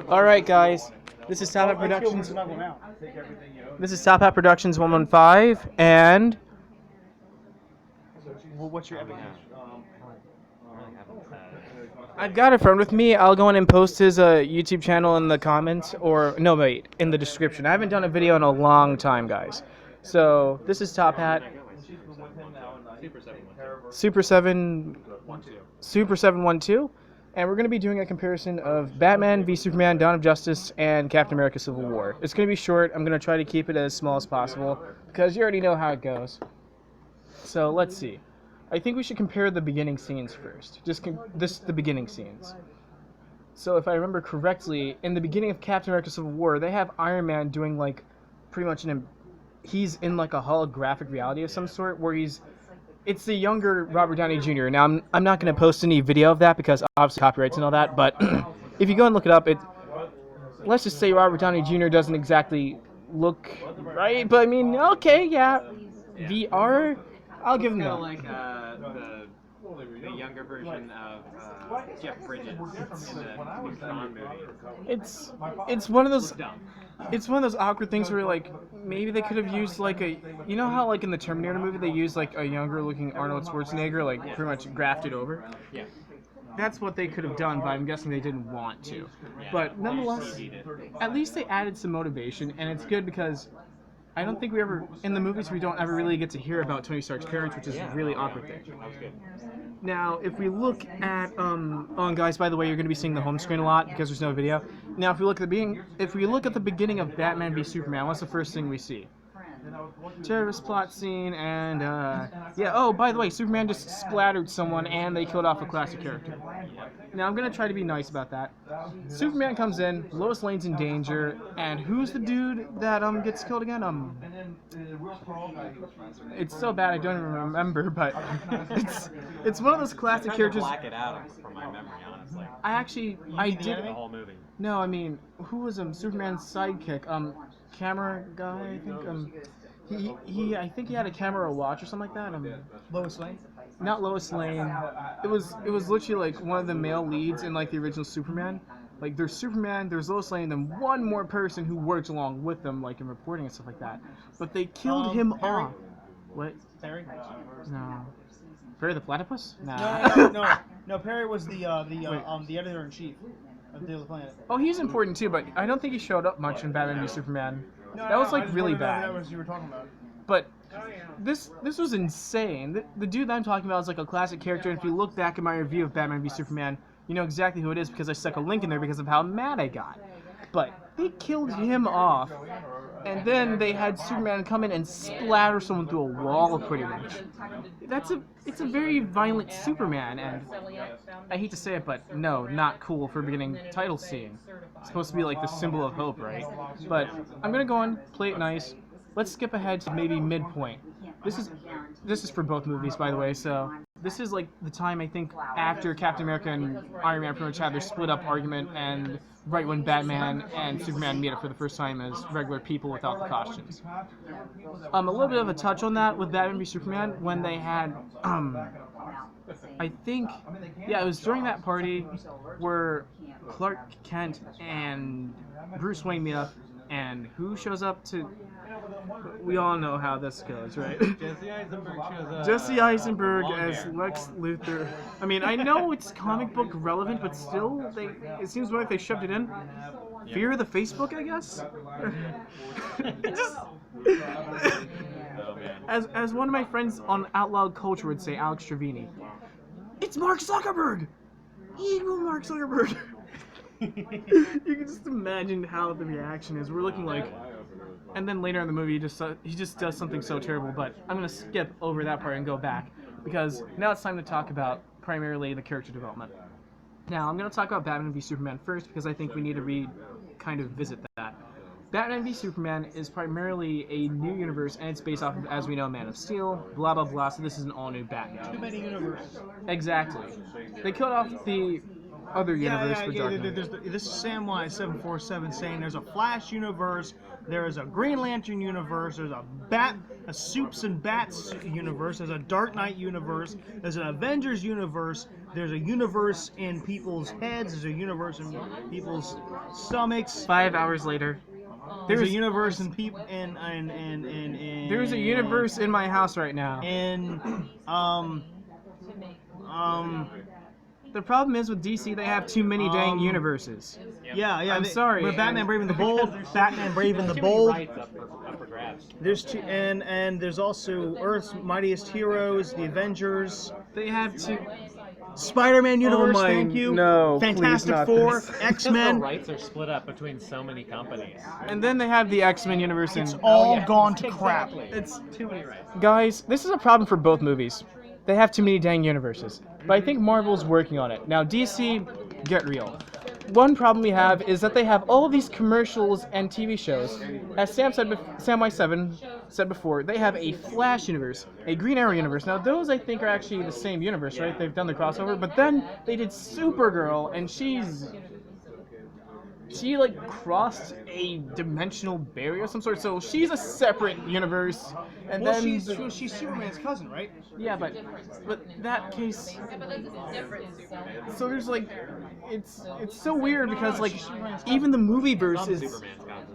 All right, guys. This is Top Hat Productions. This is Top Hat Productions 115, and What's your epic? I've got a friend with me. I'll go in and post his YouTube channel in the comments, or no, wait, in the description. I haven't done a video in a long time, guys. So this is Top Hat. Super 712, and we're going to be doing a comparison of Batman v Superman: Dawn of Justice and Captain America: Civil War. It's going to be short. I'm going to try to keep it as small as possible because you already know how it goes. So let's see. I think we should compare the beginning scenes first. The beginning scenes. So if I remember correctly, in the beginning of Captain America: Civil War, they have Iron Man doing like pretty much he's in like a holographic reality of some sort where it's the younger Robert Downey Jr. Now, I'm not going to post any video of that because obviously copyrights and all that, but if you go and look it up, let's just say Robert Downey Jr. doesn't exactly look right, but I mean, okay, yeah. VR, I'll give him that. Like the younger version of Jeff Bridges in the new Tron movie. It's one of those. It's one of those awkward things where like maybe they could have used like you know how like in the Terminator movie they used like a younger looking Arnold Schwarzenegger like pretty much grafted over. Yeah. That's what they could have done, but I'm guessing they didn't want to. But nonetheless, at least they added some motivation, and it's good because I don't think in the movies we don't ever really get to hear about Tony Stark's parents, which is a really awkward thing. Now, if we look at, and guys, by the way, you're going to be seeing the home screen a lot because there's no video. Now, if we look at the beginning of Batman v Superman, what's the first thing we see? Terrorist plot scene, and yeah. Oh, by the way, Superman just splattered someone, and they killed off a classic character. Now, I'm gonna try to be nice about that. Superman comes in, Lois Lane's in danger, and who's the dude that gets killed again? It's so bad I don't even remember, but it's one of those classic characters. Black it out from my memory, honestly. I did The whole movie. No, I mean, who was Superman's sidekick? Camera guy, I think. I think he had a camera or watch or something like that. Lois Lane? Not Lois Lane. It was literally like one of the male leads in like the original Superman. Like there's Superman, there's Lois Lane, and then one more person who works along with them, like in reporting and stuff like that. But they killed him off. What? Perry? No. Perry the Platypus? No. Perry was the editor in chief of Day of the Planet. Oh, he's important too, but I don't think he showed up much in Batman v Superman. That was like really bad. That was what you were talking about. But this was insane. The dude that I'm talking about is like a classic character, and if you look back at my review of Batman v Superman, you know exactly who it is because I stuck a link in there because of how mad I got. But they killed him off, and then they had Superman come in and splatter someone through a wall pretty much. It's a very violent Superman, and I hate to say it, but no, not cool for a beginning title scene. It's supposed to be like the symbol of hope, right? But I'm gonna go on, play it nice. Let's skip ahead to maybe midpoint. This is for both movies, by the way, so this is like the time I think after Captain America and Iron Man pretty much had their split up argument, and right when Batman and Superman meet up for the first time as regular people without the costumes. A little bit of a touch on that with Batman v Superman when they had I think, yeah, it was during that party where Clark Kent and Bruce Wayne meet up, and who shows up to... We all know how this goes, right? Jesse Eisenberg shows up. Jesse Eisenberg as Lex Luthor. I mean, I know it's comic book relevant, but still, it seems like they shoved it in. Fear of the Facebook, I guess? It just... As one of my friends on Out Loud Culture would say, Alex Trevini, it's Mark Zuckerberg! Evil Mark Zuckerberg! You can just imagine how the reaction is. We're looking like... And then later in the movie, he just does something so terrible, but I'm going to skip over that part and go back, because now it's time to talk about primarily the character development. Now, I'm going to talk about Batman v Superman first, because I think we need to kind of visit that. Batman v Superman is primarily a new universe, and it's based off of, as we know, Man of Steel, blah, blah, blah, so this is an all-new Batman. Too many universes. Exactly. They killed off the other universe for Dark Knight. This is Samwise 747 saying there's a Flash universe, there is a Green Lantern universe, there's a a Soups and Bats universe. There's a Dark Knight universe. There's an Avengers universe. There's a universe in people's heads. There's a universe in people's stomachs. 5 hours later, There's a there's universe in people in there's a universe in my house right now. in The problem is with DC, they have too many dang universes. yeah. I'm sorry. With Batman Brave and the Bold, Batman Brave and the Too many Bold. rights up for grabs. There's two, and there's also Earth's Mightiest Heroes, the Avengers, They have to. Spider-Man universe. my- thank you. no, please Fantastic not Four, this. X-Men. The rights are split up between so many companies. And then they have the X-Men universe. It's And all gone to crap. it's Too many rights. guys, this is a problem for both movies. They have too many dang universes. But I think Marvel's working on it. Now DC, get real. One problem we have is that they have all these commercials and TV shows. As Sam7 said before, they have a Flash universe, a Green Arrow universe. Now those I think are actually the same universe, right? They've done the crossover, but then they did Supergirl, and she like crossed a dimensional barrier of some sort, so she's a separate universe. And Well, then she's Superman's cousin, right? yeah, but that case. So there's like, it's so weird because like even the movie verse is. Superman's cousin.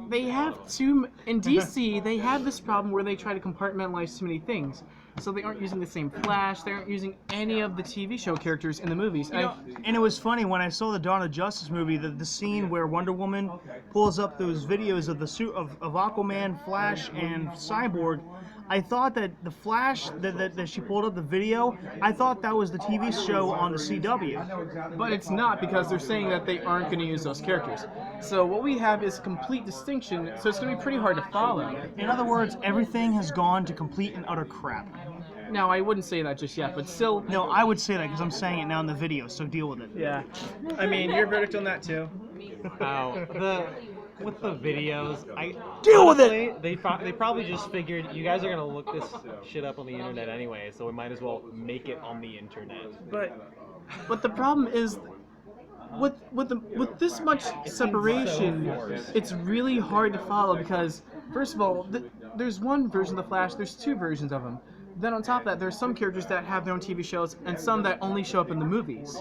They have too in DC. They have this problem where they try to compartmentalize too many things. So they aren't using the same Flash. They aren't using any of the TV show characters in the movies. And And it was funny when I saw the Dawn of Justice movie, the scene where Wonder Woman pulls up those videos of the suit of Aquaman, Flash, and Cyborg. I thought that the Flash that she pulled up the video, I thought that was the TV show on the CW. But it's not, because they're saying that they aren't going to use those characters. So what we have is complete distinction. So it's going to be pretty hard to follow. In other words, everything has gone to complete and utter crap. Now I wouldn't say that just yet, but still. No, I would say that because I'm saying it now in the video, so deal with it. Yeah. I mean, your verdict on that too. With the videos, Deal with honestly, They probably just figured you guys are gonna look this shit up on the internet anyway, so we might as well make it on the internet. But the problem is, with this much separation, it's really hard to follow because first of all, there's one version of the Flash. There's two versions of him. Then on top of that, there's some characters that have their own TV shows and some that only show up in the movies.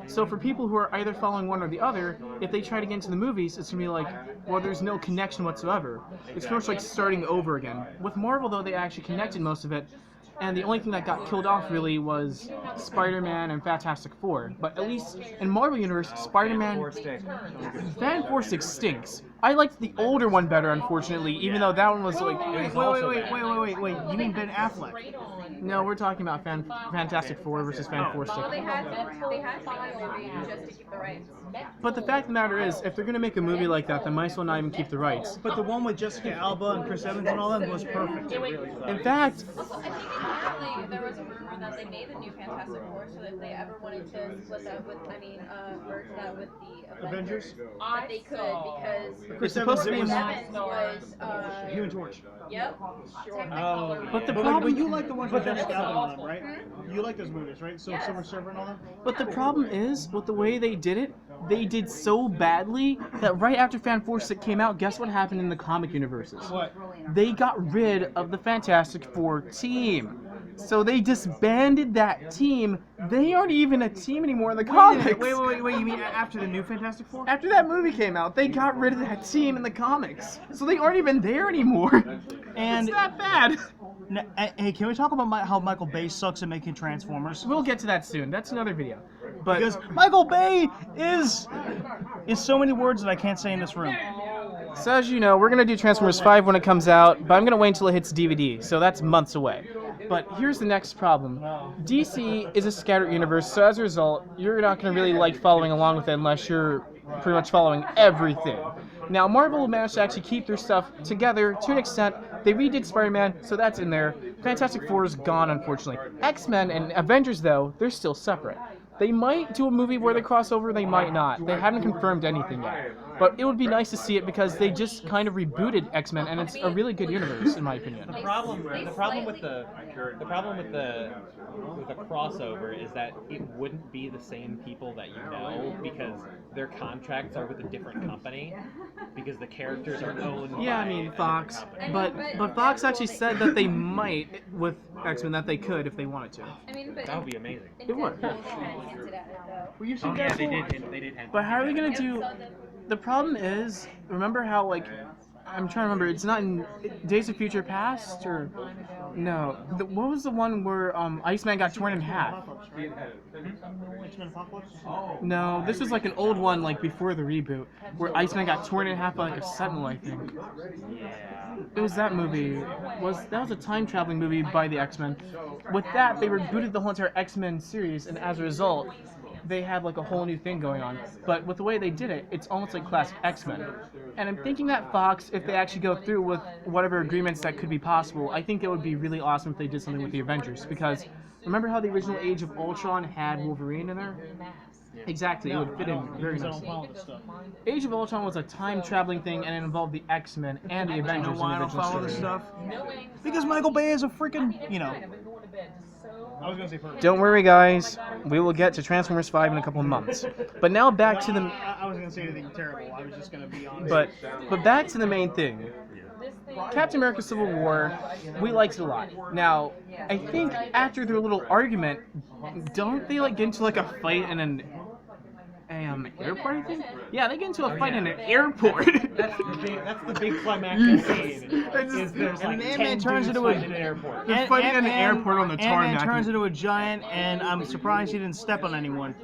So for people who are either following one or the other, if they try to get into the movies, it's going to be like, well, there's no connection whatsoever. It's pretty much like starting over again. With Marvel, though, they actually connected most of it. And the only thing that got killed off really was Spider-Man and Fantastic Four. But at least in Marvel Universe, Spider-Man, Fan-4 stinks. I liked the older one better, unfortunately, even though that one was like. Wait. You mean Ben Affleck? No, we're talking about Fantastic Four versus Fan-4 Well, they had Movie just to keep the rights. But the fact of the matter is, if they're gonna make a movie like that, they might as well not even keep the rights. But the one with Jessica Alba and Chris Evans and all that was perfect. In fact, Also, I think apparently there was a rumor that they made a new Fantastic Four, so that if they ever wanted to split that with, merge that with the Avengers? that they could, because it's supposed to be Chris more. Evans was, Human Torch. yep, But the But problem, you like the ones with Jessica Alba in them, right? You like those movies, right? So Silver Surfer and all that? but the problem is with the way they did it. They did so badly that right after Fan-4 came out, guess what happened in the comic universes? What? They got rid of the Fantastic Four team. So they disbanded that team. They aren't even a team anymore in the comics. Wait, you mean after the new Fantastic Four? After that movie came out, they got rid of that team in the comics. So they aren't even there anymore. And It's that bad. hey, can we talk about how Michael Bay sucks at making Transformers? We'll get to that soon. That's another video. But Because Michael Bay is so many words that I can't say in this room. so as you know, we're gonna do Transformers 5 when it comes out, but I'm gonna wait until it hits DVD, so that's months away. But here's the next problem. DC is a scattered universe, so as a result, you're not gonna really like following along with it unless you're pretty much following everything. Now, Marvel managed to actually keep their stuff together to an extent. They redid Spider-Man, so that's in there. Fantastic Four is gone, unfortunately. X-Men and Avengers, though, they're still separate. They might do a movie where they cross over, they might not. They haven't confirmed anything yet. But it would be nice to see it because they just kind of rebooted X-Men, and it's a really good universe, in my opinion. The problem with the crossover is that it wouldn't be the same people that you know, because their contracts are with a different company because the characters are owned Yeah, by I mean a different Fox, company. but Fox actually said that they might with X-Men that they could if they wanted to. I mean, but That would be amazing. in It would. Deadpool, they kind of hinted at it, though. Well, you see Oh yeah, they Deadpool? did. They did. But how are they gonna Yeah, do? so The problem is, remember how like I'm trying to remember. It's not in Days of Future Past or no. What was the one where Iceman got torn in half? X-Men Apocalypse? No, this was like an old one, like before the reboot, where Iceman got torn in half by like a sentinel, I think. Yeah. It was that movie. That was a time traveling movie by the X-Men. With that, they rebooted the whole entire X-Men series, and as a result, they had like a whole new thing going on. But with the way they did it, it's almost like classic X-Men. And I'm thinking that Fox, if they actually go through with whatever agreements that could be possible, I think it would be really awesome if they did something with the Avengers. Because remember how the original Age of Ultron had Wolverine in there? Exactly, it would fit in very I don't nicely. follow this stuff. Age of Ultron was a time traveling thing, and it involved the X-Men and the You Avengers know in the why I don't original follow story. this stuff? Because Michael Bay is a freaking, I was gonna say perfect. Don't worry, guys. We will get to Transformers 5 in a couple of months. But now back to the. I was gonna say anything terrible. I was just gonna be honest. But back to the main thing. Captain America: Civil War, we liked it a lot. Now, I think after their little argument, don't they like get into like a fight in an airport? I think. Yeah, they get into a fight in an airport. That's the big climactic scene. It's- Is there's like And 10 Ant-Man turns dudes into a- fighting in an airport. They're fighting in an airport on the Ant-Man tarmac. turns into a giant, and I'm surprised he didn't step on anyone.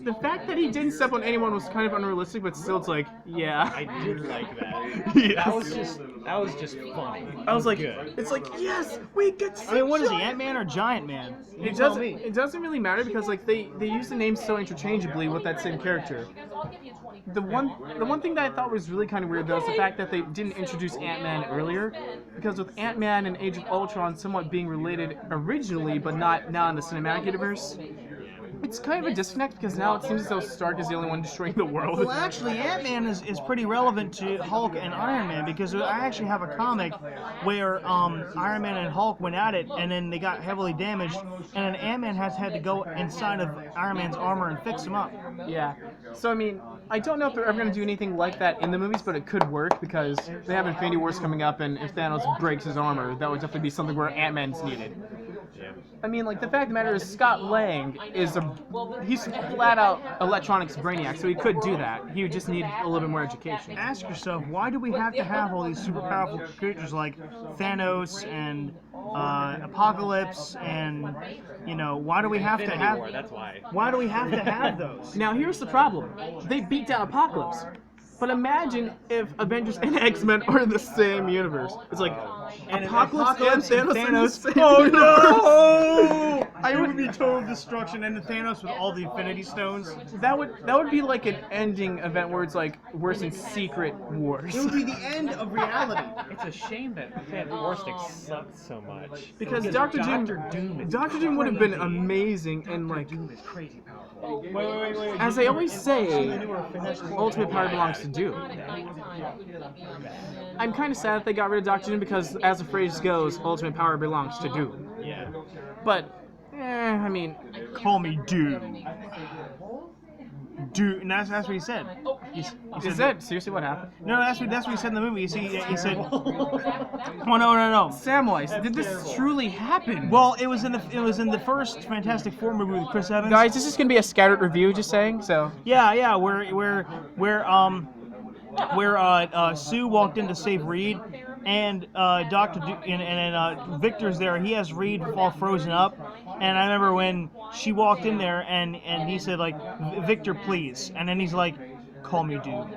The fact that he didn't step on anyone was kind of unrealistic, but still, it's like, yeah. I did like that. Yes. That was just funny. I was like, Good. it's like, yes, we get to I mean, what is he, giant- Ant-Man or Giant Man? You It tell doesn't. me. It doesn't really matter because like they use the names so interchangeably with that same character. The one thing that I thought was really kind of weird though is the fact that they didn't introduce Ant-Man earlier, because with Ant-Man and Age of Ultron somewhat being related originally, but not now in the cinematic universe, it's kind of a disconnect because now it seems as though Stark is the only one destroying the world. Well, actually, Ant-Man is pretty relevant to Hulk and Iron Man because I actually have a comic where Iron Man and Hulk went at it, and then they got heavily damaged, and then Ant-Man has had to go inside of Iron Man's armor and fix him up. Yeah. So I mean, I don't know if they're ever going to do anything like that in the movies, but it could work because they have Infinity Wars coming up, and if Thanos breaks his armor, that would definitely be something where Ant-Man's needed. Yeah. I mean, like, the fact of the matter is Scott Lang he's flat out electronics brainiac, so he could do that. He would just need a little bit more education. Ask yourself, why do we have to have all these super powerful creatures like Thanos and Apocalypse and, why do we have to Infinity have... War, that's why. Why do we have to have those? Now, here's the problem. They beat down Apocalypse. But imagine if Avengers and X-Men are in the same universe. It's like, And Apocalypse and Thanos are in the same Oh universe. no! I would be total destruction, and the Thanos with all the Infinity Stones. That would be like an ending event where it's like worse than Secret Wars. It would be the end of reality. It's a shame that War Stick sucked so much. Because Doctor Doom would have been amazing and like, Doom is crazy powerful. Wait. as I always say, ultimate power belongs to Doom. I'm kind of sad that they got rid of Doctor Doom because, as the phrase goes, ultimate power belongs to Doom. Yeah. But, I mean, Call me Doom. Doom, and that's what he said. He said is that seriously what happened? No, that's what he said in the movie. He said, "Oh no. Samwise, did this truly happen? Well, it was in the first Fantastic Four movie with Chris Evans. Guys, this is gonna be a scattered review, just saying. So, Yeah, where Sue walked in to save Reed, and and Victor's there. He has Reed all frozen up, and I remember when she walked in there, and he said like, "Victor, please," and then he's like, "Call me Doom."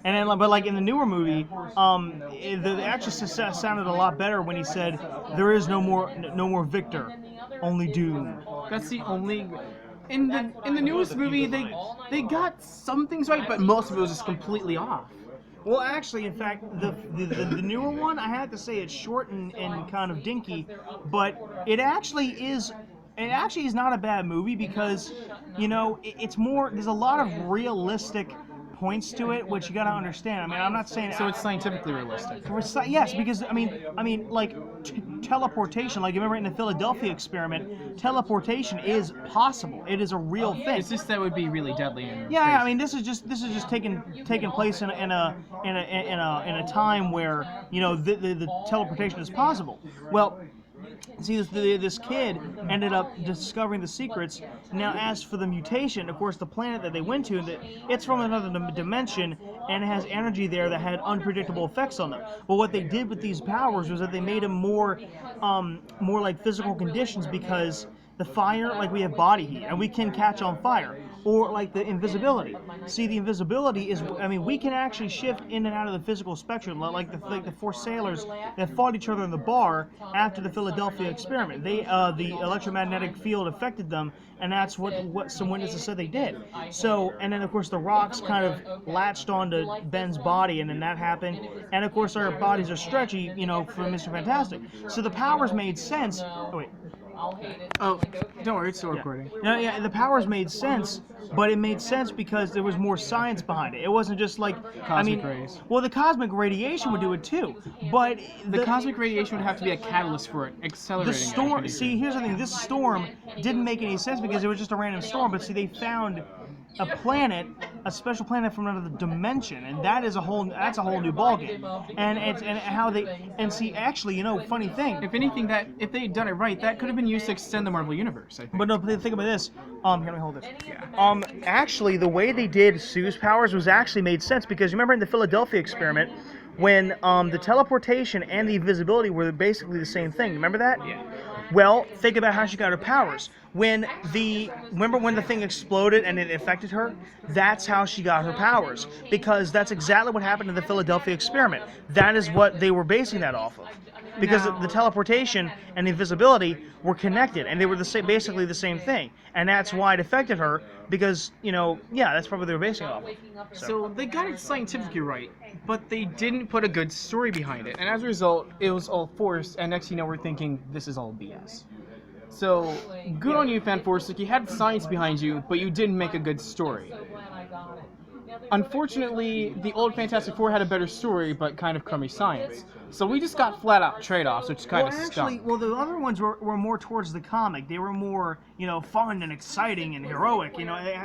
And then, but like in the newer movie, the action sounded a lot better when he said, "There is no more Victor, only Doom." that's the only. In the newest movie, they got some things right, but most of it was just completely off. Well, actually, in fact, the newer one, I have to say it's short and kind of dinky, but it actually is not a bad movie because, it's more, there's a lot of realistic points to it, which you gotta understand. I mean, I'm not saying So it's scientifically realistic. Yes, because I mean, like teleportation. Like you remember in the Philadelphia experiment, teleportation is possible. It is a real thing. It's just that would be really deadly and Yeah, crazy. I mean, this is just taking place in a time where the teleportation is possible. Well, see, this kid ended up discovering the secrets. Now, as for the mutation, of course, the planet that they went to, it's from another dimension, and it has energy there that had unpredictable effects on them. But what they did with these powers was that they made them more like physical conditions, because the fire, like we have body heat, and we can catch on fire. Or like the invisibility. See, the invisibility is, I mean, we can actually shift in and out of the physical spectrum, like the four sailors that fought each other in the bar after the Philadelphia experiment. The electromagnetic field affected them, and that's what some witnesses said they did. So, and then of course the rocks kind of latched onto Ben's body, and then that happened. And of course our bodies are stretchy, for Mr. Fantastic. So the powers made sense. Oh wait. Oh, don't worry, it's still recording. No, yeah, the powers made sense, but it made sense because there was more science behind it. It wasn't just like Cosmic rays. Well, the cosmic radiation would do it too, but The cosmic radiation would have to be a catalyst for it, accelerating. the storm. it. See, here's the thing: this storm didn't make any sense because it was just a random storm. But see, they found a planet, a special planet from another dimension, and that's a whole new ballgame. And how they see, actually, funny thing. If anything, if they had done it right, that could have been used to extend the Marvel Universe, I think. But no, think about this. Here, let me hold this. Actually, the way they did Sue's powers was actually made sense, because you remember in the Philadelphia experiment when the teleportation and the invisibility were basically the same thing. Remember that? Yeah. Well, think about how she got her powers. Remember when the thing exploded and it affected her? That's how she got her powers, because that's exactly what happened in the Philadelphia experiment. That is what they were basing that off of. Because the teleportation and the invisibility were connected, and they were basically the same thing, and that's why it affected her. Because that's probably what they were basing it off of. So they got it scientifically right, but they didn't put a good story behind it, and as a result, it was all forced. And next, we're thinking this is all BS. So good on you, Fanforstic. You had science behind you, but you didn't make a good story. Unfortunately, the old Fantastic Four had a better story, but kind of crummy science. So we just got flat-out trade-offs, which kind of stunk. Well, the other ones were more towards the comic. They were more, fun and exciting and heroic,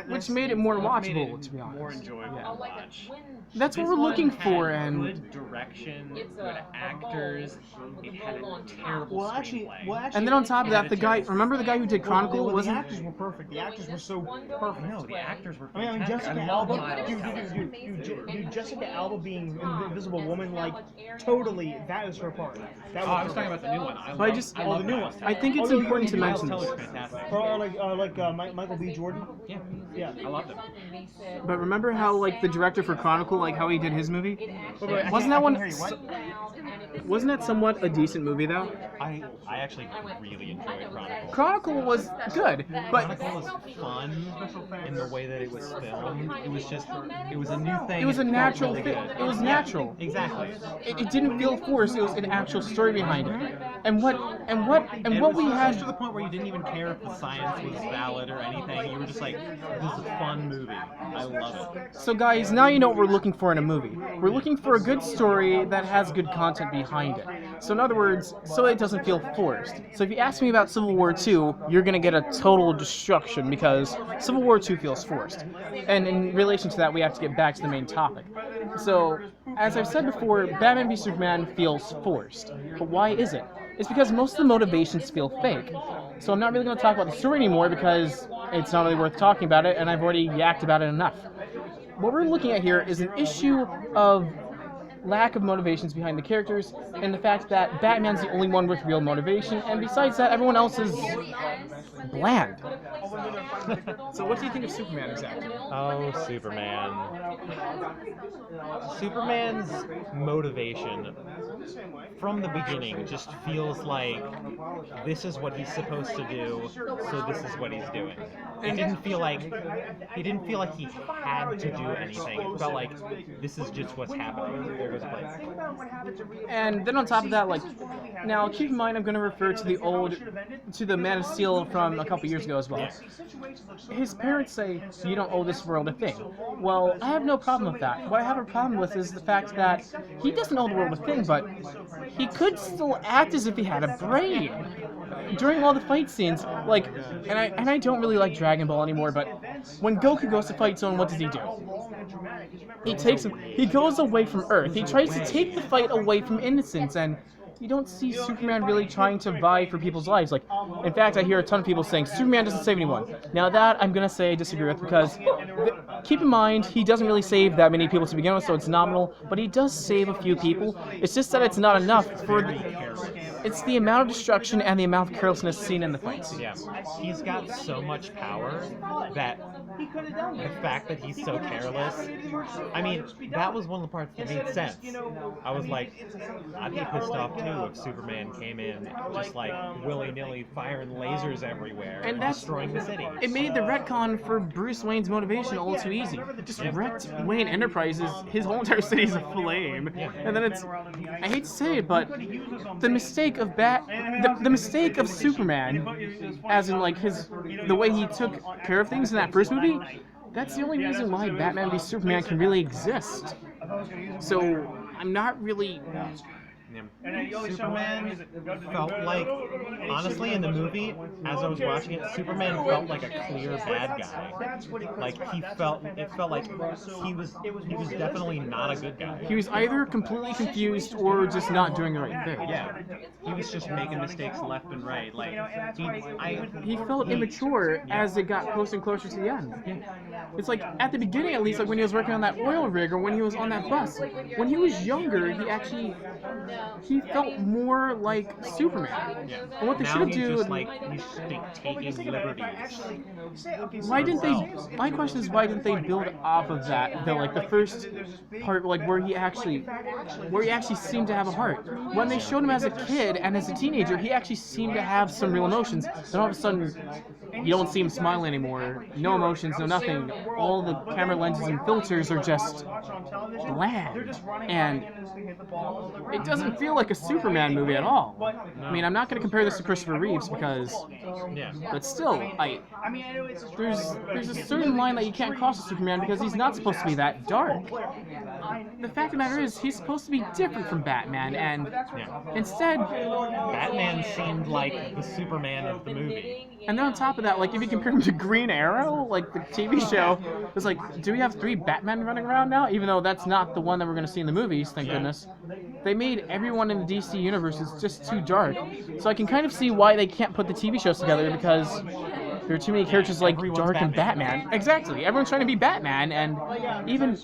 Which made it more watchable, to be honest. More enjoyable to watch. That's what This we're looking one for, had and good direction, good actors. It had a terrible screenplay. and then on top of that, remember the guy who did Chronicle? The Wasn't actors were perfect. The actors were so perfect. No, the actors were I mean, fantastic. Jessica I love Alba, Miles. dude, Jessica Alba being Invisible Woman, like, totally, that is her part. Oh, I was talking about the new one. But I love the new Miles one. Teller. I think it's important to mention Miles this. Teller's fantastic. Or Michael B. Jordan. Yeah, I loved him. But remember how, the director for Chronicle, how he did his movie? Wasn't that one? Wasn't that somewhat a decent movie though? I actually really enjoyed Chronicle. Chronicle was good, but Chronicle was fun in the way that it was filmed. It was a new thing. it was a felt natural really fit. good. It was natural. Exactly. It didn't feel forced. It was an actual story behind it. And what we had. To the point where you didn't even care if the science was valid or anything. You were just like, this is a fun movie. I love it. So guys, now you know what we're looking for in a movie. We're looking for a good story that has good content behind it. So in other words, so it doesn't feel forced. So if you ask me about Civil War II, you're gonna get a total destruction because Civil War II feels forced. And in relation to that, we have to get back to the main topic. So, as I've said before, Batman v Superman feels forced. But why is it? It's because most of the motivations feel fake. So I'm not really going to talk about the story anymore because it's not really worth talking about it, and I've already yacked about it enough. What we're looking at here is an issue of lack of motivations behind the characters, and the fact that Batman's the only one with real motivation, and besides that, everyone else is bland. So what do you think of Superman exactly? Oh, Superman. Superman's motivation from the beginning just feels like this is what he's supposed to do, so this is what he's doing. It didn't feel like he had to do anything. It felt like this is just what's happening. They're goes a plane. And then on top of that, like, now keep in mind I'm going to refer to the Man of Steel from a couple years ago as well. His parents say, you don't owe this world a thing. Well, I have no problem with that. What I have a problem with is the fact that he doesn't owe the world a thing, but he could still act as if he had a brain. During all the fight scenes, like, and I don't really like Dragon Ball anymore, but when Goku goes to fight someone, what does he do? He goes away from Earth. He tries to take the fight away from innocence, and you don't see Superman really trying to vie for people's lives. Like, in fact, I hear a ton of people saying Superman doesn't save anyone. Now that I'm gonna say I disagree with, because keep in mind he doesn't really save that many people to begin with, so it's nominal. But he does save a few people. It's just that it's not enough for. It's the amount of destruction and the amount of carelessness seen in the fights. Yeah, he's got so much power that the fact that he's so careless, I mean, that was one of the parts that made sense. I was like, I'd be pissed off too if Superman came in just like willy-nilly firing lasers everywhere and destroying the city. It made the retcon for Bruce Wayne's motivation all too easy. Just wrecked Wayne Enterprises, his whole entire city's aflame. And then it's, I hate to say it, but the mistake of the mistake of Superman, as in like the way he took care of things in that first movie, that's the only reason why Batman v Superman can really exist. So I'm not really. Superman felt like, honestly, in the movie, as I was watching it, Superman felt like a clear bad guy. Like it felt like he was definitely not a good guy. He was either completely confused or just not doing the right thing. Yeah, he was just making mistakes left and right. Like he felt immature as it got closer and closer to the end. It's like at the beginning, at least, like when he was working on that oil rig or when he was on that bus. When he was younger, he felt more like Superman. Yeah. And what they should have he's taking liberties. Why didn't they? My question is, why didn't they build off of that? The first part, like where he actually seemed to have a heart. When they showed him as a kid and as a teenager, he actually seemed to have some real emotions. Then all of a sudden, you don't see him smile anymore. No emotions, no nothing. All the camera lenses and filters are just bland, and it doesn't feel like a Superman movie at all. I mean, I'm not going to compare this to Christopher Reeves because, but still, there's a certain line that you can't cross with Superman because he's not supposed to be that dark. The fact of the matter is, he's supposed to be different from Batman, and instead, Batman seemed like the Superman of the movie. And then on top of that, like if you compare him to Green Arrow, like the TV show, it's like, do we have 3 Batmen running around now? Even though that's not the one that we're going to see in the movies, thank goodness. They made everyone in the DC universe is just too dark. So I can kind of see why they can't put the TV shows together, because there are too many characters like Dark and Batman. Exactly. Everyone's trying to be Batman, and even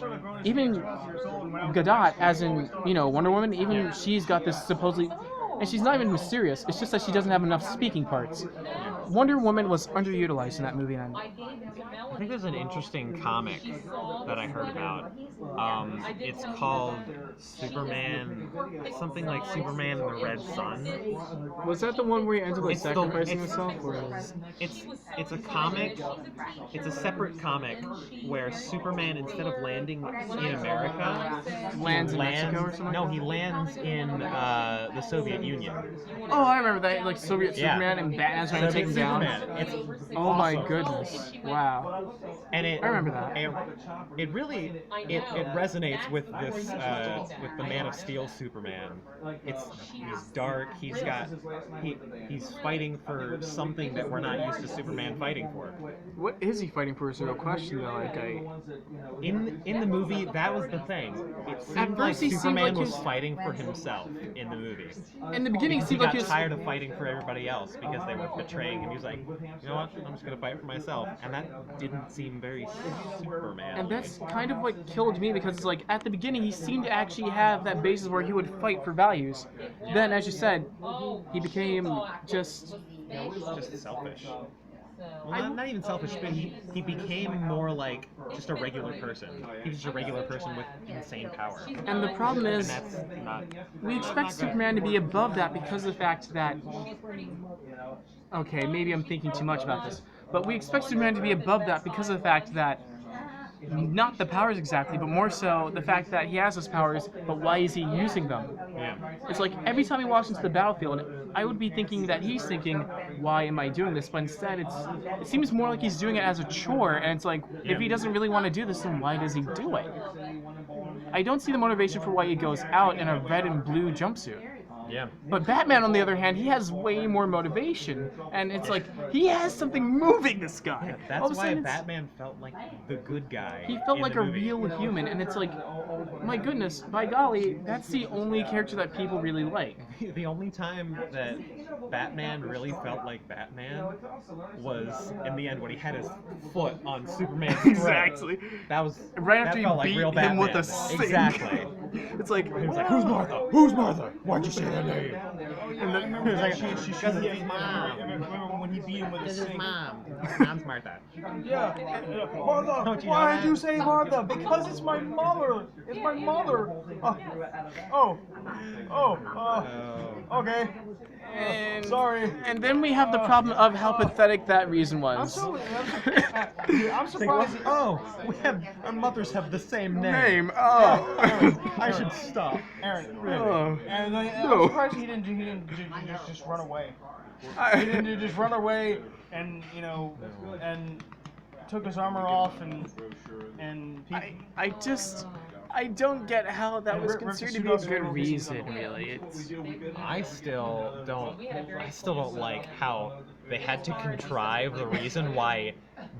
Gadot, as in, Wonder Woman, even she's got this supposedly, and she's not even mysterious. It's just that she doesn't have enough speaking parts. Wonder Woman was underutilized in that movie. And I think there's an interesting comic that I heard about. It's called Superman, something like Superman and the Red Sun. Was that the one where he ends up sacrificing himself? It's a comic. It's a separate comic where Superman, instead of landing in America, lands in Mexico or something. No, he lands in the Soviet Union. Oh, I remember that. Like Soviet Superman and Batman's trying to take him down. Oh my goodness! Wow. And I remember that. It really resonates with this with the Man of Steel Superman. He's dark. He's fighting for something that we're not used to Superman fighting for. What is he fighting for? Is a real question though. In the movie, that was the thing. It seemed like Superman was fighting for himself in the movie. In the beginning, it seemed like he got tired of fighting for everybody else because they were betraying him. He was like, you know what? I'm just gonna fight for myself, and that didn't seem very Superman. And that's kind of what killed me, because it's like at the beginning he seemed to actually have that basis where he would fight for values. Then, as you said, he became just selfish. Well, not even selfish, but he became more like just a regular person. He was just a regular person with insane power. And the problem is, we expect Superman to be above that because of the fact that, okay, maybe I'm thinking too much about this, but we expect Superman to be above that because of the fact that not the powers exactly, but more so the fact that he has those powers, but why is he using them? Yeah. It's like every time he walks into the battlefield, I would be thinking that he's thinking, why am I doing this? But instead, it seems more like he's doing it as a chore, and it's like, if he doesn't really want to do this, then why does he do it? I don't see the motivation for why he goes out in a red and blue jumpsuit. Yeah. But Batman, on the other hand, he has way more motivation, and it's like he has something moving this guy. Yeah, All of that's a why sudden it's- Batman felt like the good guy. He felt in like the a movie. real human, and it's like, my goodness, by golly, that's the only character that people really like. The only time that Batman really felt like Batman was in the end when he had his foot on Superman's throat. Exactly. That was Right that after he felt like beat real him Batman. with a sink. Exactly. It's like, He was like, "Who's Martha? Who's Martha? Why'd you say that name?" And then, remember like, she because showed it's his mom. Remember when he beat him with a This is sink? Mom. Mom's Martha. Yeah. Martha, Don't you know why that? did you say Martha? Because it's my mother. It's my mother. Okay. and, Sorry. And then we have the problem of how pathetic that reason I'm was. I'm surprised. Our mothers have the same name. Name. Oh. I should stop. Aaron, Oh. and No. I'm surprised he didn't just run away. He didn't just run away and and took his armor off and I don't get how that was Rip the considered to suit be a off good and reason, really. I still don't like how they had to contrive the reason why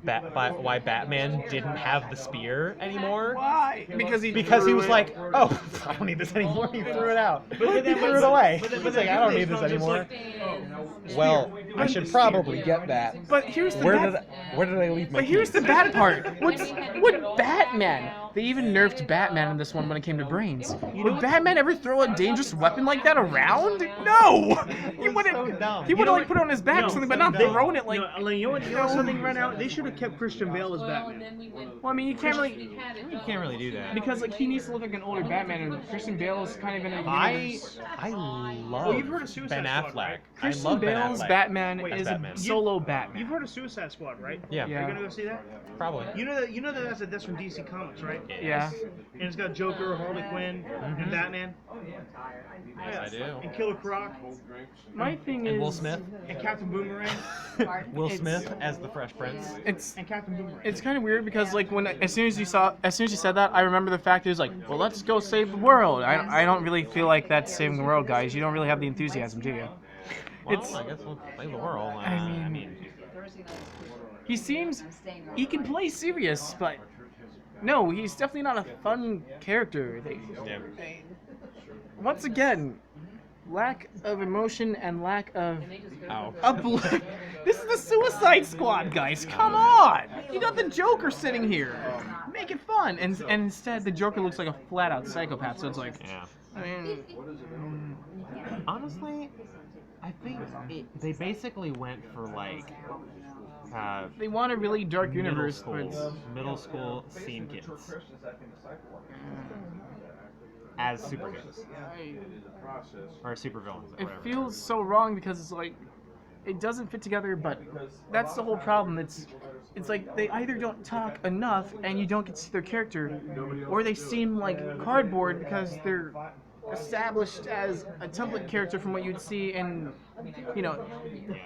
Batman didn't have the spear anymore. Why? Because he Was like, oh, I don't need this anymore. He threw it out. He threw it away. He's like, I don't need this anymore. Well, I should probably get that. But here's the Where bad, did I leave my but here's keys? the bad part. Would Batman? They even nerfed Batman in this one when it came to brains. Would Batman ever throw a dangerous weapon like that around? No. He wouldn't. dumb. He would have like put it on his back or something, but not thrown it like. you know something right now? They should have kept Christian Bale as Batman. Well, I mean, you can't really. You can't really do that. Because like he needs to look like an older Batman, and Christian Bale is kind of in a I universe. love you've heard of Suicide Ben Squad, Affleck. right? I Christian love Ben Bale's Affleck Batman Wait, is Batman. a solo Batman. You've heard of Suicide Squad, right? Yeah, Yeah. You're gonna go see that? probably. You know that's from DC Comics, right? Yeah. And it's got Joker, Harley Quinn, and Batman, Yes, I do. and Killer Croc, My thing is. And Will Smith. and Captain Boomerang, Will It's- Smith as the Fresh Prince. It's and Captain Boomerang. it's kind of weird because like as soon as you said that, I remember the fact it was like, well, let's go save the world. I don't really feel like that's saving the world, guys. You don't really have the enthusiasm, do you? Well, It's- I guess we'll play the world. I mean, he seems he can play serious, but no, he's definitely not a fun character. yeah. Once again, lack of emotion and lack of Ow. uplift. This is the Suicide Squad, guys. Come on! You got the Joker sitting here. Make it fun. And instead, the Joker looks like a flat-out psychopath. So it's like, Yeah. I mean, Honestly, I think they basically went for like they want a really dark universe, but middle school scene kids as superheroes or supervillains. it Or whatever. feels so wrong because it's like it doesn't fit together. But that's the whole problem. It's like they either don't talk enough and you don't get to see their character, or they seem like cardboard because they're established as a template character from what you'd see in,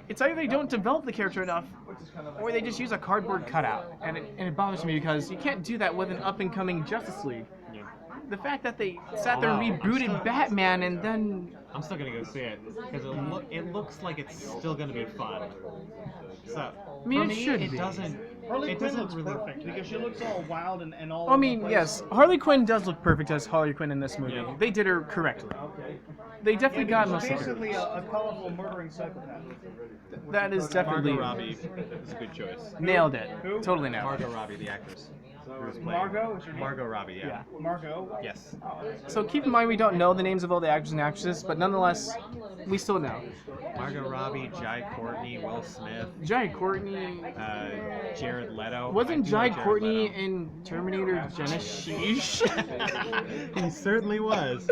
it's either they don't develop the character enough, or they just use a cardboard cutout, and it bothers me because you can't do that with an up-and-coming Justice League. Yeah. The fact that they sat there and rebooted Batman and then I'm still gonna go see it because it looks like it's still gonna be fun. So I mean, for it me, should it be. doesn't. Harley It Quinn doesn't looks really. perfect because she looks all wild and all. I over mean, the place. yes, Harley Quinn does look perfect as Harley Quinn in this movie. Yeah. They did her correctly. They definitely got most of Basically, her. a colorful murdering psychopath. That is definitely Margot Robbie is a good choice. nailed it. Who? Totally nailed it. Margot Robbie, the actress. Who was playing- Margot? What's her name? Margot Robbie, yeah. Yeah. Margot. Yes. So keep in mind we don't know the names of all the actors and actresses, but nonetheless, we still know. Margot Robbie, Jai Courtney, Will Smith, Jai Courtney. Jared Leto. Wasn't I do Jai like Jared Courtney Leto. in Terminator Genesis? He certainly was.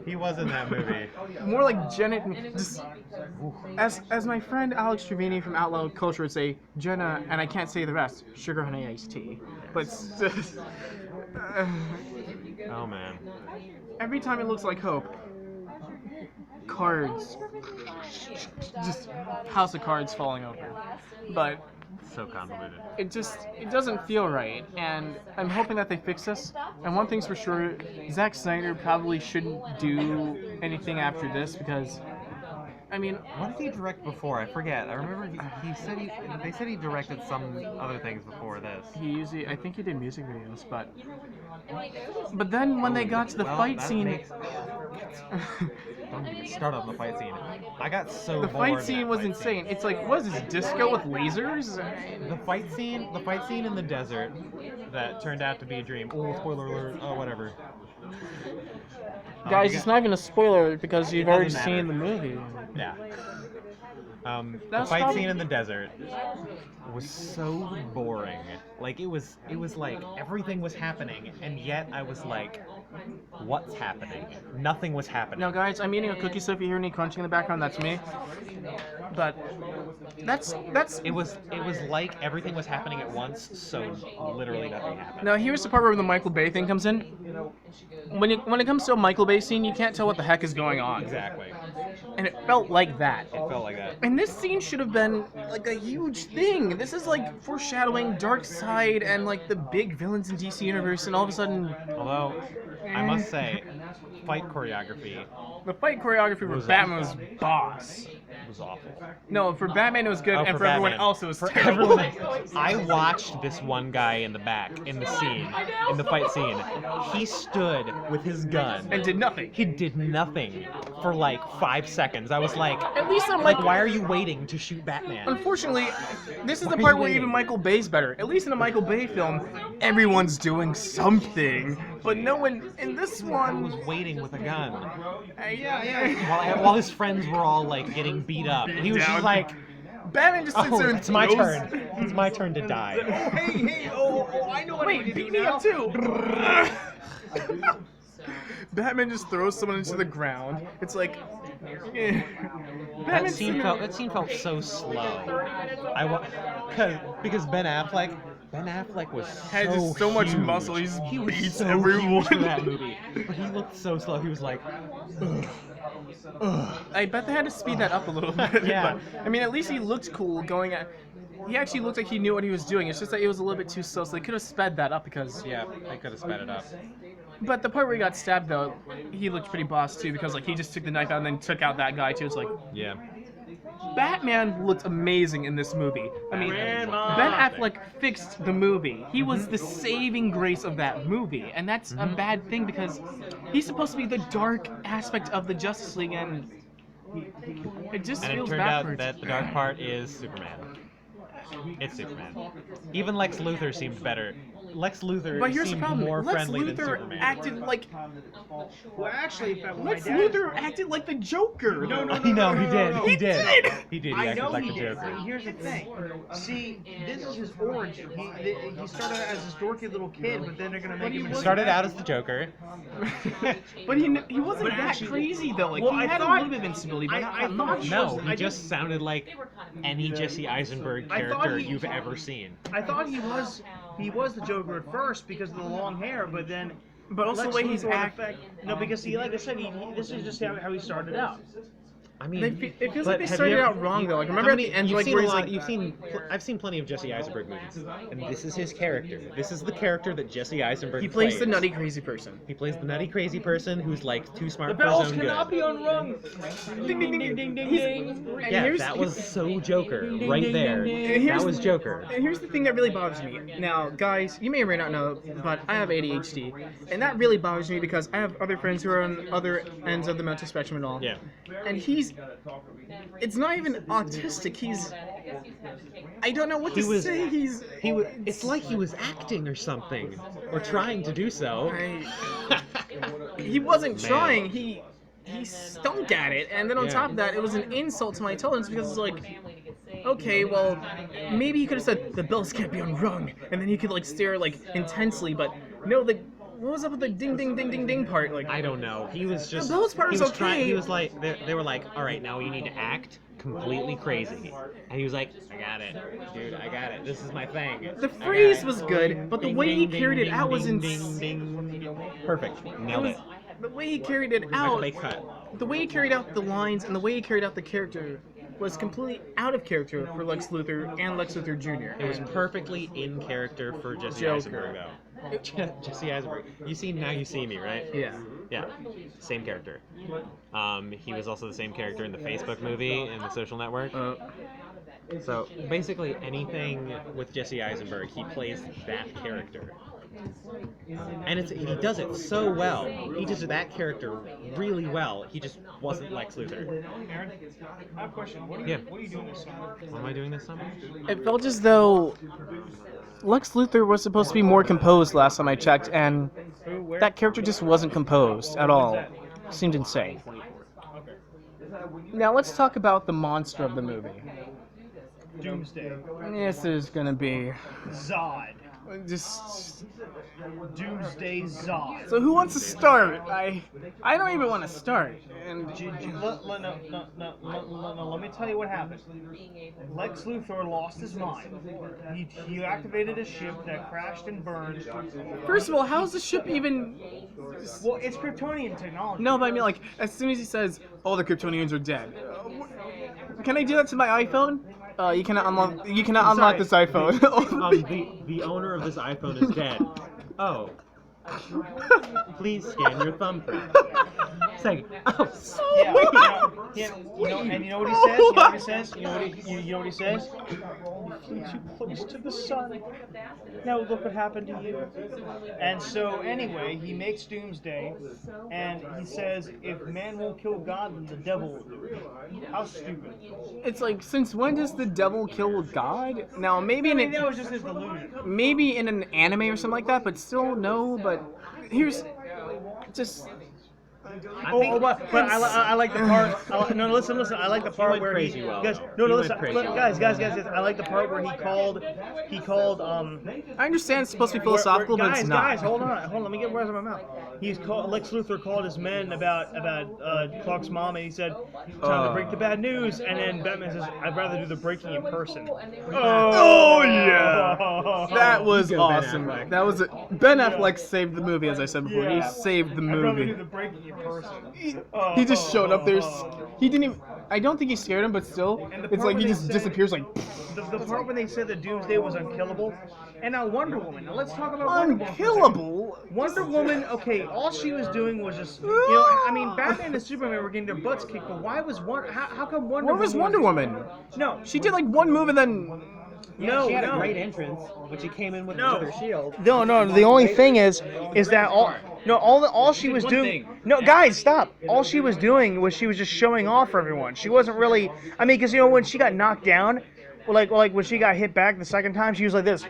He was in that movie. More like Jenna. Just, as my friend Alex Trevini from Outlaw Culture would say, Jenna, and I can't say the rest, sugar honey iced tea. but it's just, Oh man. every time it looks like Hope, cards, just House of Cards falling over. But So convoluted. it doesn't feel right, and I'm hoping that they fix this. And one thing's for sure, Zack Snyder probably shouldn't do anything after this because, I mean, What did he direct before? I forget. I remember he said they said he directed some other things before this. I think he did music videos, but then when they got to the fight that scene, makes- Don't even start on the fight scene. I got so the bored fight in scene that was fight insane. scene. It's like, what is this, disco with lasers? The fight scene in the desert that turned out to be a dream. Oh, spoiler alert. Oh, whatever. Guys, you it's got- not even a spoiler because you've already doesn't matter. seen the movie. Yeah. The That's fight probably- scene in the desert was so boring. Like it was like everything was happening, and yet I was like, what's happening? Nothing was happening. Now, guys, I'm eating a cookie, so if you hear any crunching in the background, that's me. But that's. It was like everything was happening at once, so literally nothing happened. Now, here's the part where the Michael Bay thing comes in. When it comes to a Michael Bay scene, you can't tell what the heck is going on, Exactly. and it felt like that. It felt like that. And this scene should have been like a huge thing. This is like foreshadowing Dark Side and like the big villains in DC Universe, and all of a sudden, Although, I must say, fight choreography the fight choreography for Was Batman was boss. was awful. No, for Batman it was good, Oh, and for everyone Batman. else it was For terrible. everyone- I watched this one guy in the back, in the scene, in the fight scene. He stood with his gun. And did nothing. He did nothing for like 5 seconds. I was like, At least I'm like, like, why are you waiting to shoot Batman? unfortunately, this is the Why are part you where waiting? even Michael Bay's better. At least in a Michael Bay film, everyone's doing something. But no one in this He one. was waiting with a gun Yeah. while his friends were all like getting beat up. He was just Down. like, Batman just sits oh, there and it's my throws- turn. It's my turn to die. I know what Wait, beat me up too. Batman just throws someone into the ground. It's like, That scene felt so slow. Because Ben Affleck was Had just so much huge. muscle, he just was beats so everyone. huge for that movie, but he looked so slow. He was like, I bet they had to speed that up a little bit. Yeah. But, I mean, at least he looked cool going at. He actually looked like he knew what he was doing. It's just that it was a little bit too slow, so they could have sped that up because. yeah, they could have sped it up. But the part where he got stabbed, though, he looked pretty boss too because like he just took the knife out and then took out that guy too. It's like Yeah. Batman looked amazing in this movie. I mean, Grandma. Ben Affleck fixed the movie. He was the saving grace of that movie, and that's a bad thing because he's supposed to be the dark aspect of the Justice League, and it just And it feels turned backwards. out that the dark part is Superman. It's Superman. Even Lex Luthor seemed better. Lex Luthor But here's the seemed problem. more Lex friendly than Luthor Superman. acted like Well, actually, Lex Luthor acted like the Joker. No, no, I know, he did. He He did. did. He did. He I acted know like he the did. Joker. But here's the thing. See, this is his origin. He started out as this dorky little kid, but then they're gonna make him. He started out as the Joker. But he wasn't But that actually- crazy though. Like Well, he I had a thought- little bit of instability, but not I that thought much. he No, was- he just sounded like any Jesse Eisenberg character he- you've ever seen. I thought he was the Joker at first because of the long hair, but then. But also Lex the way he's Luthor acting. No, because like I said, this is just how he started out. I mean, It feels but like they have started you ever- out wrong though. Like how remember at many- the end, you've like seen where a he's lot, like, I've seen plenty of Jesse Eisenberg movies, and this is his character. This is the character that Jesse Eisenberg he plays the nutty crazy person. He plays the nutty crazy person who's like too smart The for bells his own cannot good. be unrung. Ding ding ding ding ding ding. And Yeah, here's- that was so Joker right there. And here's- That was Joker. And here's the thing that really bothers me. Now, guys, you may or may not know, but I have ADHD, and that really bothers me because I have other friends who are on other ends of the mental spectrum and all. Yeah. And it's not even autistic. I don't know what He to was- say. It's like he was acting or something, or trying to do so. He wasn't Man. trying. He stunk at it, and then on Yeah. top of that, it was an insult to my tolerance because it's like, okay, well, maybe you could have said the bells can't be unrung, and then you could like stare like intensely, but no, what was up with the ding ding ding ding ding part? Like I don't know. He was just. The bells part he was was trying. okay. He was like, they were like, all right, now you need to act, completely crazy. And he was like, I got it, dude, I got it. This is my thing. The I got phrase it." was good, but the Ding, way he ding, carried it ding, out was ding, insane. ding, ding. Perfect. Nailed it. The way he carried it Michael out, Bay cut. the way he carried out the lines and the way he carried out the character was completely out of character for Lex Luthor and Lex Luthor Jr. It was perfectly in character for Jesse Joker. Eisenberg, though. Jesse Eisenberg. You see Now You See Me, right? Yeah. Yeah. Same character. He was also the same character in the Facebook movie in the Social Network. So basically anything with Jesse Eisenberg, he plays that character. And he does it so well. He does that character really well. He just wasn't Lex Luthor. Aaron, I have a question. What are you doing this summer? What am I doing this summer? It felt as though Lex Luthor was supposed to be more composed last time I checked, and that character just wasn't composed at all. Seemed insane. Now let's talk about the monster of the movie. Doomsday. This is gonna be Zod. just. Doomsday Zod. So who wants to start? I don't even want to start. And No, let me tell you what happened. Lex Luthor lost his mind. He activated a ship that crashed and burned. first of all, how's the ship even? Well, it's Kryptonian technology. No, but I mean, like, as soon as he says, "Oh, the Kryptonians are dead," can I do that to my iPhone? You cannot unlock. You cannot unlock this iPhone. The owner of this iPhone is dead. Oh. Please scan your thumbprint. Second. Oh. And you know what he says? You know what he says? You know what he says? You flew too close to the sun. Now look what happened to you. And so anyway, he makes Doomsday, and he says, if man won't kill God, then the devil will do it. How stupid. It's like, since when does the devil kill God? Now, maybe that was just his delusion. maybe in an anime or something like that, but still no. But here's just. But I like the part. No, listen. I like the part where he. Guys, I like the part where he called. I understand it's supposed to be philosophical, but it's not. Guys, hold on. Let me get words out of my mouth. Lex Luthor called his men about Clark's mom, and he said, "Time to break the bad news." And then Batman says, "I'd rather do the breaking in person." Oh yeah, that was Ben awesome. Affleck. That was Ben Affleck saved the movie, as I said before. He saved the I'd rather movie. do the breaking in person. He just showed up there. He didn't even. I don't think he scared him, but still, it's like he just disappears like. The part when they said that Doomsday was unkillable, and now Wonder Woman. Now let's talk about Wonder Woman. Unkillable. Wonder Woman, okay, all she was doing was just, I mean, Batman and Superman were getting their butts kicked, but why was how come Wonder Where Woman? was Wonder Woman? No, she did like one move and then. Yeah, she had a great entrance, but she came in with another shield. No. The only thing is that all she was doing. No, guys, stop. All she was doing was she was just showing off for everyone. She wasn't really. I mean, because when she got knocked down, like when she got hit back the second time, she was like this.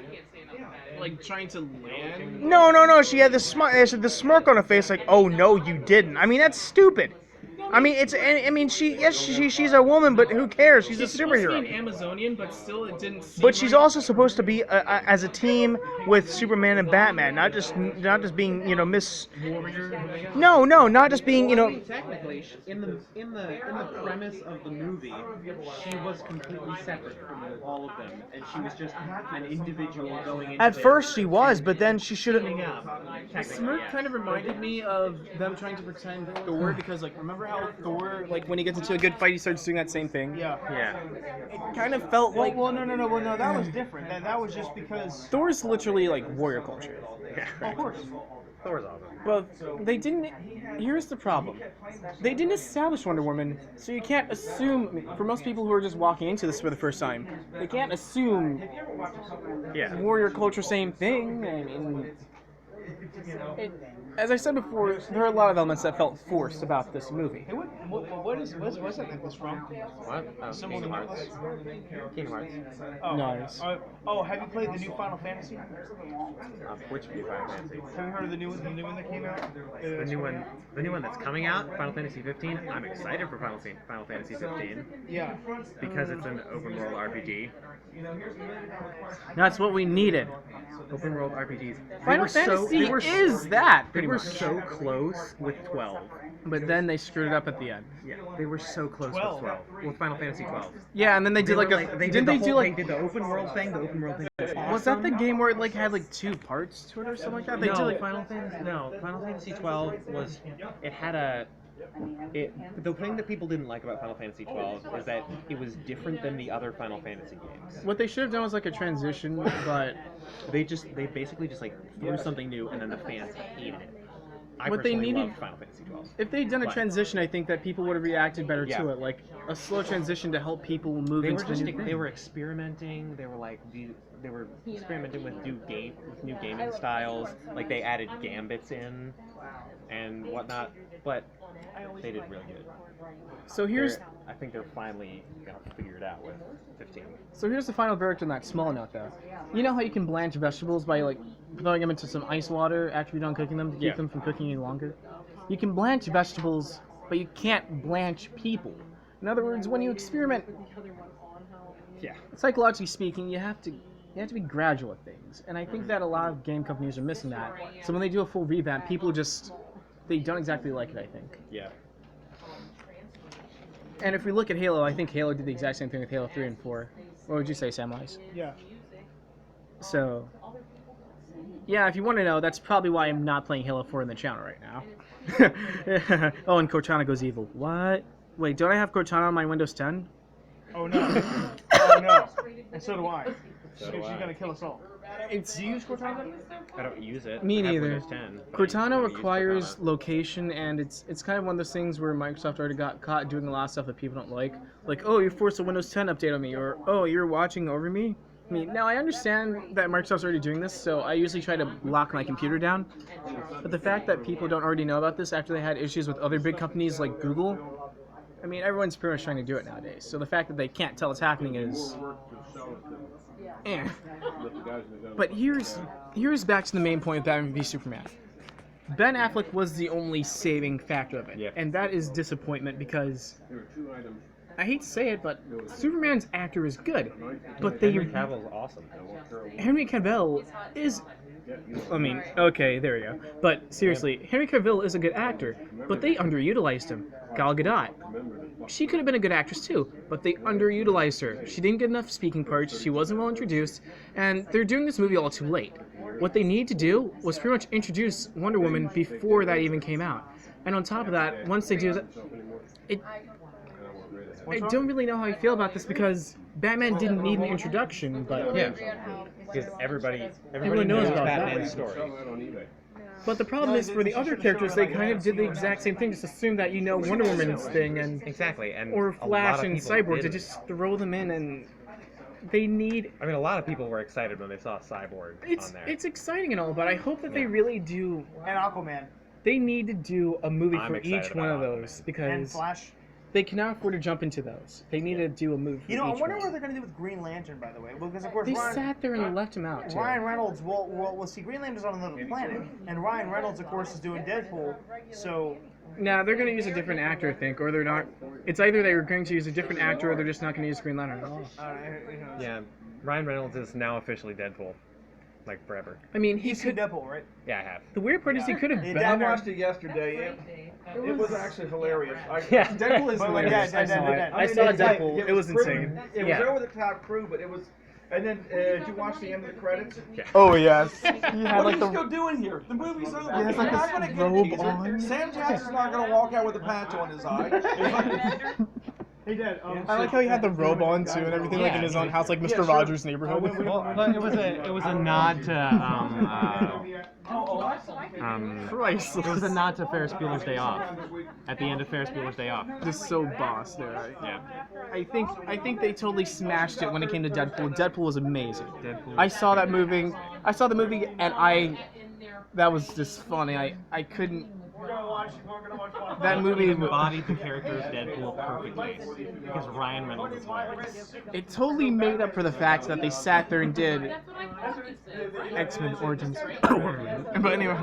Like trying to land. No. She had the smirk on her face, like, oh no, you didn't. I mean, that's stupid. I mean, she's a woman, but who cares? She's a superhero. Supposed to be an Amazonian, but still it didn't seem. But she's also supposed to be as a team with Superman and Batman, not just being Miss. No, not just being Technically, in the premise of the movie, she was completely separate from all of them, and she was just an individual going into At first she was, but then she should have. The smirk kind of reminded me of them trying to pretend Thor, because like remember how Thor, like when he gets into a good fight, he starts doing that same thing. Yeah. It kind of felt like No, that was different. That was just because. Thor's literally like warrior culture. Of course. Thor's awesome. But they didn't. Here's the problem. They didn't establish Wonder Woman, so you can't assume. For most people who are just walking into this for the first time, they can't assume. Yeah. Warrior culture, same thing. I mean, as I said before, there are a lot of elements that felt forced about this movie. Hey, what's that necklace from? What? Oh, Kingdom Hearts. Kingdom Hearts. Oh. Nice. Have you played the new Final Fantasy? Which new Final Fantasy? Have you heard of the new one that came out? The new one that's coming out, Final Fantasy 15. I'm excited for Final Fantasy 15 Yeah. because it's an open world RPG. That's what we needed. Open world RPGs. Final They were is that They pretty were much. so close with 12. But then they screwed it up at the end. Yeah, they were so close 12. with 12. With Final Fantasy 12. Yeah, and then they did were like a. they Didn't did they the do whole, like? they did the open world thing. The open world thing was awesome. Was that the game where it like had like 2 parts to it or something like that? They no, did like Final Fantasy 12 was it had a the thing that people didn't like about Final Fantasy 12 is that it was different than the other Final Fantasy games. What they should have done was like a transition, but They basically just like threw something new and then the fans hated it. I What they personally needed- loved Final Fantasy 12. if they'd done a But- transition, I think that people would have reacted better Yeah. to it. Like a slow transition to help people move They into were the just new thing. they were experimenting. They were experimenting with new gaming styles. Like they added gambits in and whatnot, but they did really good. So here's I think they're finally gonna figure it out with 15. the final verdict on that small note though. You know how you can blanch vegetables by like throwing them into some ice water after you're done cooking them to keep Yeah. them from cooking any longer? You can blanch vegetables, but you can't blanch people. In other words, when you experiment, Yeah. psychologically speaking, you have to be gradual with things, and I think that a lot of game companies are missing that. So when they do a full revamp, people they don't exactly like it, I think. Yeah. And if we look at Halo, I think Halo did the exact same thing with Halo 3 and 4. What would you say, Samwise? Yeah. So, yeah, if you want to know, that's probably why I'm not playing Halo 4 in the channel right now. Oh, and Cortana goes evil. What? Wait, don't I have Cortana on my Windows 10? Oh no. Oh no. And so do I. So do She's I. gonna kill us all. It's Do you use Cortana? I don't use it. Me I have neither. Windows 10. Cortana I don't use requires Cortana. location, and it's kind of one of those things where Microsoft already got caught doing a lot of stuff that people don't like. Like, oh, you forced a Windows 10 update on me, or oh, you're watching over me. I mean, now I understand that Microsoft's already doing this, so I usually try to lock my computer down. But the fact that people don't already know about this after they had issues with other big companies like Google, I mean, everyone's pretty much trying to do it nowadays. So the fact that they can't tell what's happening is, eh. But here's back to the main point of Batman v Superman. Ben Affleck was the only saving factor of it, Yep. and that is disappointment because I hate to say it, but Superman's actor is good, but Henry Cavill's awesome. Henry Cavill is. I mean, okay, there we go. But seriously, Henry Cavill is a good actor, but they underutilized him. Gal Gadot. She could have been a good actress too, but they underutilized her. She didn't get enough speaking parts, she wasn't well introduced, and they're doing this movie all too late. What they need to do was pretty much introduce Wonder Woman before that even came out. And on top of that, once they do that, I don't really know how I feel about this because Batman didn't need an introduction, but Yeah. Because everybody Everyone knows about Batman's that. story. But the problem is, for the other characters, they kind of did the exact same thing. Just assume that you know Wonder Woman's thing, and Exactly, and or a lot Flash of and people Cyborg to didn't. just throw them in, and they need. I mean, a lot of people were excited when they saw Cyborg on there. It's exciting and all, but I hope that they really do. And Aquaman. They need to do a movie I'm for excited each one of about those And because Flash. they cannot afford to jump into those. They need to do a movie for You know, I each wonder one. what they're gonna do with Green Lantern, by the way. Well, because of course They Ryan, sat there and left him out too. Ryan Reynolds. Well, see, Green Lantern's on another planet, and Ryan Reynolds, of course, is doing Deadpool. So Nah, they're gonna use a different actor, I think, or they're not. It's either they're going to use a different actor, or they're just not gonna use Green Lantern at all. Yeah, Ryan Reynolds is now officially Deadpool, like forever. I mean, he He's seen could. Deadpool, right? Yeah, I have. The weird part is he could have. He been- did. I watched it yesterday. It was actually hilarious. Yeah. Deadpool is But, like, hilarious. yeah, I saw it. I I saw it's like- Deadpool. It was pretty- insane. It was Yeah. over the top crew, but it was. And then did you watch the end of the credits? Oh yes. He What had are like you the. still doing here? The movie's over. He has, like, You're not this gonna get robe a teaser. on. Sam Jackson's not gonna walk out with a patch on his eye. He did. I like how he had the robe on too and everything, like in his own house, like Mr. Rogers' neighborhood. Well, but it was a nod to Christ, it was a nod to Ferris Bueller's Day Off. At the end of Ferris Bueller's Day Off. just so boss there. Right? Yeah. I think they totally smashed it when it came to Deadpool. Deadpool was amazing. Deadpool. I saw that movie. And that was just funny. I couldn't. That movie. embodied the character of Deadpool perfectly because Ryan Reynolds is hilarious. It totally made up for the fact that they sat there and did That's what I thought you said. X-Men Origins. But anyway,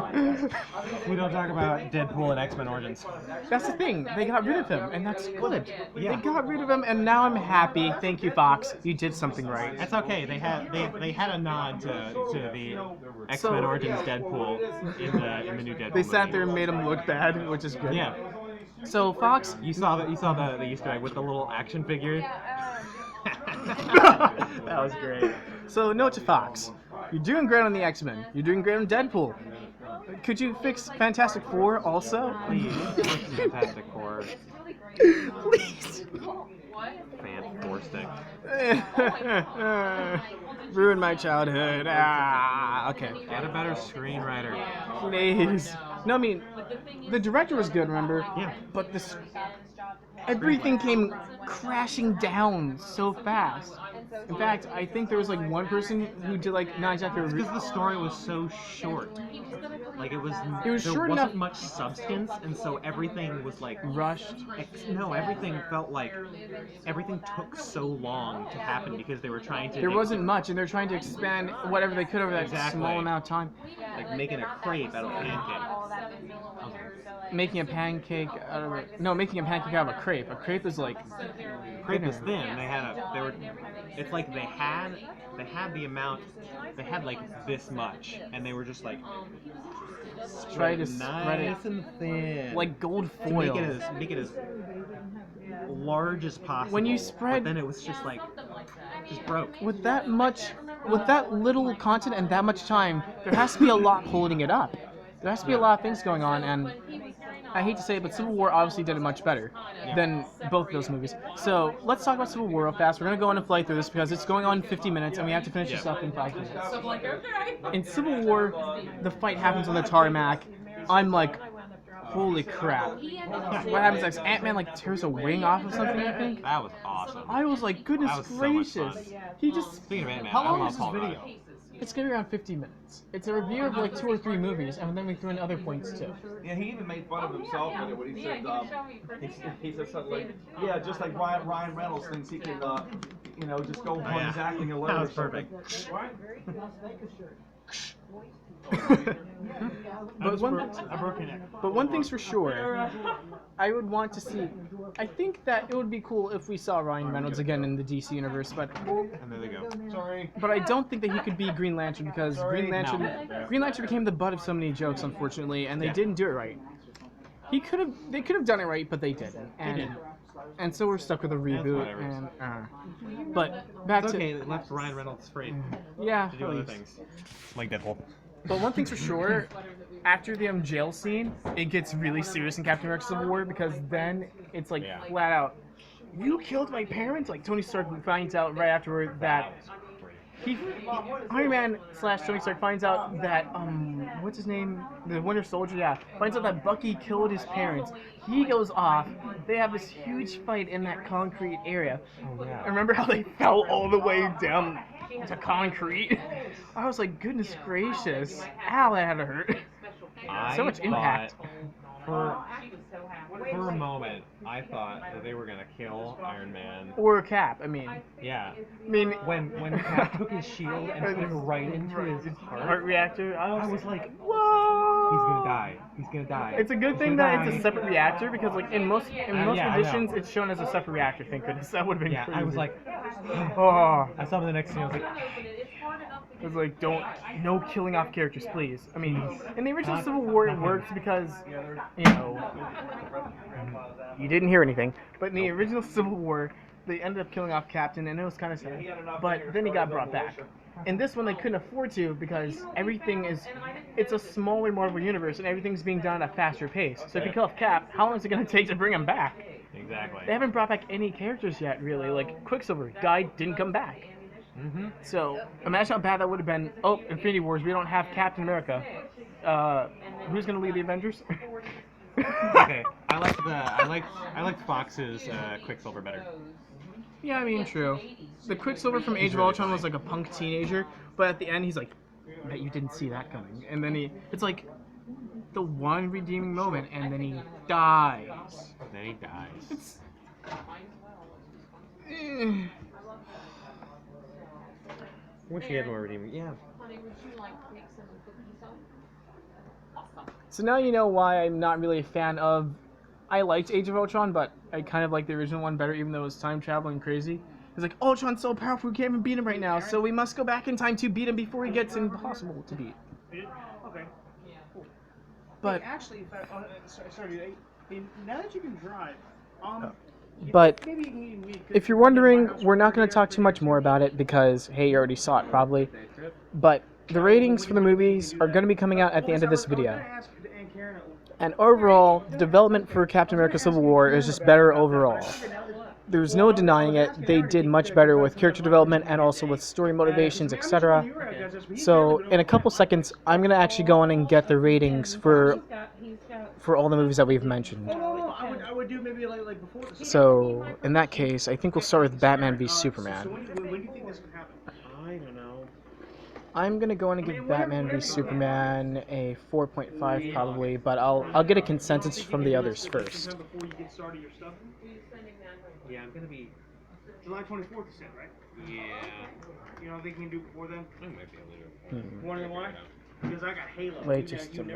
We don't talk about Deadpool and X-Men Origins. that's the thing. They got rid of him, and that's good. Yeah. They got rid of him, and now I'm happy. Thank you, Fox. You did something right. That's okay. They had a nod to X-Men Origins Deadpool in the new Deadpool They sat movie. there and made him look bad, which is good. Yeah. So Fox, You saw the Easter egg with the little action figure. that was great. So note to Fox, you're doing great on the X-Men. You're doing great on Deadpool. Could you fix Fantastic Four also? Please, Fantastic Four. Please. Fan Four stick. Ruined my childhood. Okay. Get a better screenwriter. Please. No, I mean, the director was good, remember? Yeah. But this, everything came crashing down so fast. In fact, I think there was like one person who did like not exactly a Because the story was so short. Like it was there short wasn't enough- much substance, and so everything was like rushed. No, everything felt like everything took so long to happen because they were trying to. There wasn't much, and they're trying to expand whatever they could over that Exactly. small amount of time. like making a crepe out of pancake. Making a pancake out of making a pancake out of a crepe. A crepe is like Crepe was thin. They were. It's like they had the amount. They had like this much, and they were just like try to nice spread it and thin, like gold to foil. make it as large as possible. When you spread- but then it was just like just broke. With that little content and that much time, there has to be a lot holding it up. There has to be a lot of things going on, and I hate to say it, but Civil War obviously did it much better than both of those movies. So let's talk about Civil War real fast. We're gonna go on a flight through this because it's going on 50 minutes, and we have to finish this up in 5 minutes. In Civil War, the fight happens on the tarmac. I'm like, holy crap! What happens next? Ant-Man like tears a wing off of something, I think. That was awesome. I was like, goodness That was so much gracious! fun. He just. Speaking of Ant-Man, How I long love is this Paul video? Rudd. It's gonna be around 50 minutes. It's a review of like 2 or 3 movies, and then we threw in other points too. Yeah, he even made fun of himself in it when he said, he said something like, yeah, just like Ryan Reynolds thinks he can, just go on his acting alone. That was or something. perfect. But one, I broke your neck. but one thing's for sure, I would want to see. I think that it would be cool if we saw Ryan Reynolds again in the DC universe, but And there they go. Sorry. I don't think that he could be Green Lantern because Green Lantern became the butt of so many jokes, unfortunately, and they didn't do it right. They could have done it right, but they didn't, and so we're stuck with a reboot. whatever. And but back It's to okay, they left Ryan Reynolds free yeah, to do other please. things. Like Deadpool. But one thing's for sure, after the jail scene, it gets really serious in Captain America Civil War because then it's like flat out, you killed my parents? Like Tony Stark finds out right afterward that Iron Man / Tony Stark finds out that, what's his name? The Winter Soldier, finds out that Bucky killed his parents. He goes off. They have this huge fight in that concrete area. Oh, yeah. I remember how they fell all the way down to concrete. I was like, goodness gracious. Ow, that had to hurt. So much impact. For a moment, I thought that they were gonna kill Iron Man. Or Cap, I mean. Yeah. I mean, When Cap took his shield and put it right into his heart heart, reactor, I was like, whoa! he's gonna die. He's gonna die. It's a good He's thing gonna that it's a die. separate reactor because, like, in most yeah, I editions, know. it's shown as a separate reactor. Thank goodness, that would have been Yeah, crazy. I was like, oh, I saw him in the next scene. I was like, it was like, no killing off characters, please. I mean, in the original Civil War, it works because, you didn't hear anything. But in the original Civil War, they ended up killing off Captain, and it was kind of sad. But then he got brought back. In this one, they couldn't afford to because it's a smaller Marvel universe, and everything's being done at a faster pace. So if you kill off Cap, how long is it going to take to bring him back? exactly. They haven't brought back any characters yet, really. Like, Quicksilver died, didn't come back. Mm-hmm. So, imagine how bad that would have been. Oh, Infinity Wars, we don't have Captain America. Who's going to lead the Avengers? Okay, I liked Fox's Quicksilver better. Yeah, I mean, true. The Quicksilver from Age of really Ultron was funny. like a punk teenager, but at the end he's like, I bet you didn't see that coming. And then it's like the one redeeming moment, and then he dies. Then he dies. It's... Eh. Wish he had more redeeming. Yeah. So now you know why I'm not really a fan of... I liked Age of Ultron, but I kind of like the original one better, even though it was time traveling crazy. It's like, Ultron's so powerful, we can't even beat him right now, so we must go back in time to beat him before he gets impossible to beat. You did? Okay. Cool. But Hey, actually, if I, sorry, now that you can drive, you but think maybe we could if you're get my wondering, house we're not going for to talk too much more about it because hey, you already saw it probably. Day trip. But the ratings for the when do you think you movies can do are that? going to be coming out at the Well, end of this I was video. gonna ask Aunt Karen, And overall, the development for Captain America Civil War is just better overall. There's no denying it. They did much better with character development and also with story motivations, etc. So, in a couple seconds, I'm going to actually go on and get the ratings for all the movies that we've mentioned. I would do maybe like before the So, in that case, I think we'll start with Batman v So Superman. when do you think this could happen? I don't know. I'm gonna go on and give Batman v Superman a 4.5 probably, but I'll get a consensus from the others first. Before you get started your stuff? Yeah, I'm gonna be. July 24th, you said, right? Yeah. You don't think you can do it before then? I might be able to. Wondering why? Because I got Halo. Wait just a minute.